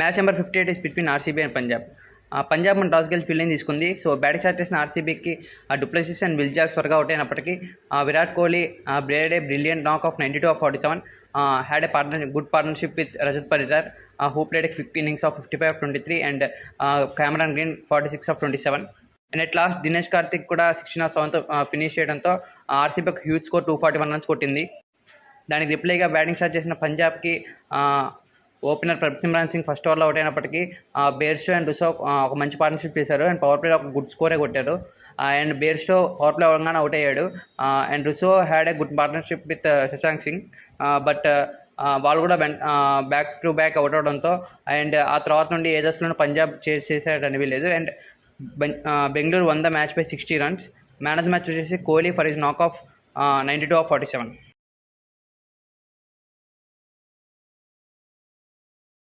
Match number 58 is between RCB and Punjab. Punjab మన toss గెలిచి fielding తీసుకుంది. సో బ్యాటింగ్ స్టార్ట్ చేసిన ఆర్సీబీకి డూప్లెసిస్ అండ్ విల్ జాక్స్ త్వరగా అవుట్ అయినప్పటికీ Virat Kohli blade a brilliant నాక్ of 92 of 47. Had a good partnership with Rajat Paditar, who played a quick innings of 55 of 23 and Cameron Green 46 of 27. And at last Dinesh Karthik కూడా 16 of 7తో finish చేయడంతో RCB ఒక huge score 241 runs కొట్టింది. దానికి రిప్లైగా batting start చేసిన పంజాబ్కి opener Prabhsimran Singh first ఓవర్లో out అయినప్పటికీ Bairstow and Rousseau ఒక మంచి పార్ట్నర్షిప్ చేశారు అండ్ పవర్ ప్లేలో ఒక గుడ్ స్కోరే కొట్టారు. అండ్ బేర్స్టో పవర్ ప్లే అవ్వగానే అవుట్ అయ్యాడు. And Rousseau had a good partnership with Shashank Singh, but వాళ్ళు కూడా బ్యాక్ టు బ్యాక్ అవుట్ అవడంతో అండ్ ఆ తర్వాత నుండి ఏ దశలోనూ పంజాబ్ చేసేసాడు అనిపించలేదు. And Bengaluru won the match by 60 runs. Man of the match వచ్చేసి కోహ్లీ ఫర్ హిస్ నాక్ ఆఫ్ 92 of 47.